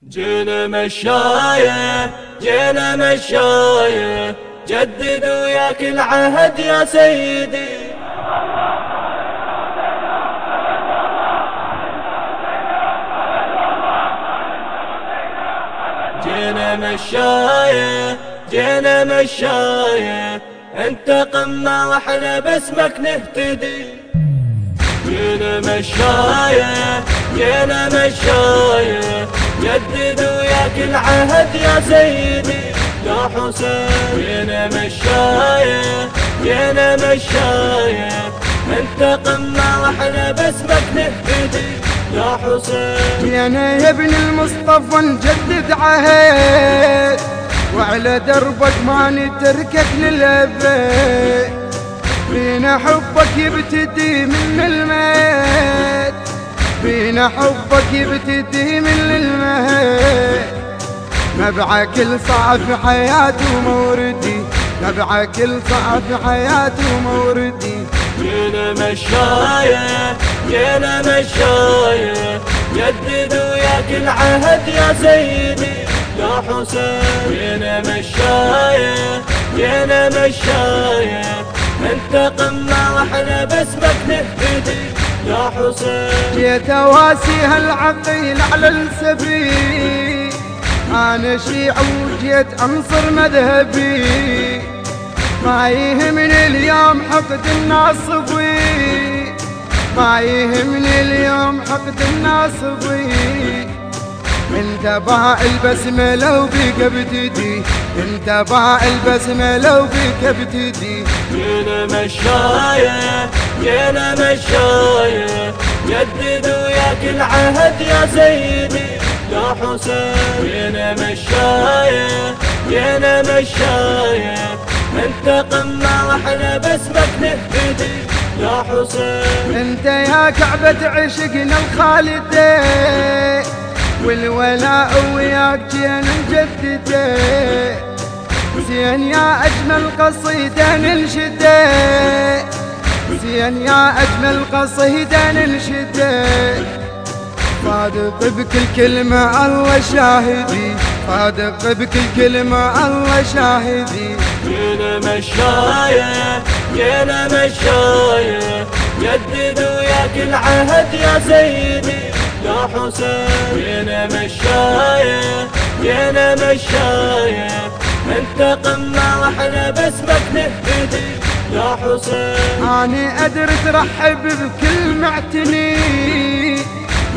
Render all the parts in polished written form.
جينا مشاية جينا مشاية، جدد وياك العهد يا سيدي. جينا مشاية جينا مشاية، انت قمة واحنا باسمك نهتدي. جينا مشاية جينا مشاية، جدد وياك العهد يا سيدي يا حسين. جينا مشاية جينا مشاية، انت قمة واحنا باسمك نهتدي يا حسين. جينا يا ابن المصطفى نجدد عهد، وعلى دربك ما نتركك للأبد. بينا حبك يبتدي من المهد، بينا حبك يبتدي من المهد. نبعك الصعب في حياته موردي، نبعك الصعب في حياته موردي. جينا مشاية جينا مشاية، جدد وياك العهد يا سيدي يا حسين. جينا مشاية جينا مشاية، انت قمة واحنا باسمك نهتدي يا حسين. جيت اواسي هالعقيل على السبي، انا شيعي وجيت انصر مذهبي. ما يهمني اليوم حقد الناصبي، ما يهمني اليوم حقد الناصبي. انت باع البسمة وبيك ابتدي، انت باع البسمة وبيك ابتدي. جينا مشاية جينا مشاية، جدد وياك العهد يا سيدي يا حسين. جينا مشاية جينا مشاية، انت قمة واحنا باسمك نهتدي يا حسين. انت يا كعبة عشقنا الخالدة، والولاء وياك جينا نجدده. زين يا أجمل قصيدة ننشده، زين يا أجمل قصيدة ننشده. صادق بكل كلمة الله شاهدي، صادق بكل كلمة الله شاهدي. جينا مشاية جينا مشاية، جدد وياك العهد يا سيدي يا حسين. جينا مشاية جينا مشاية، انت قمة واحنا باسمك نهتدي يا حسين. اني ادري ترحب بكل معتني،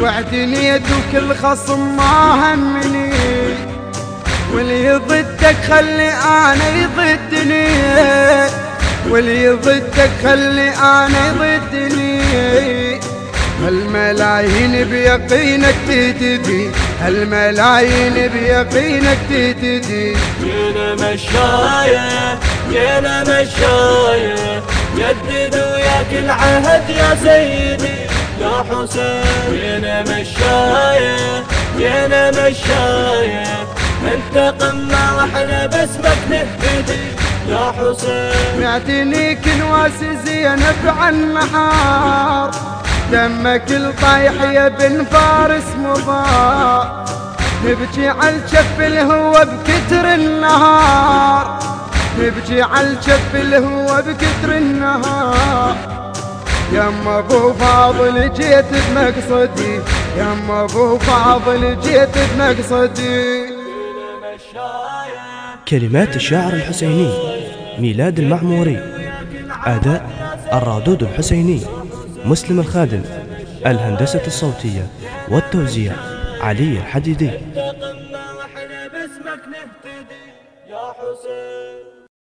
وعدني وكل خصم ما همني. واللي ضدك خلي انا يضدني، واللي ضدك خلي انا يضدني. هالملايين بيقينك تهتدي، هالملايين بيقينك تهتدي. جينا مشاية جينا مشاية، جدد وياك العهد يا سيدي يا حسين. جينا مشاية جينا مشاية، انت قمة واحنا باسمك نهتدي يا حسين. معتني كنواس زينب عن محار، دمك الطايح يا بن فارس مضاء. نبكي على الجف الهوى بكتر النهار، نبكي على الجف الهوى بكتر النهار. يما ابو فاضل جيت بمقصدي، يما ابو فاضل جيت بمقصدي. كلمات الشاعر الحسيني ميلاد المعموري، أداء الرادود الحسيني، مسلم الخادم، الهندسة الصوتية والتوزيع علي الحديدي. انت قمة واحنا باسمك نهتدي يا حسين.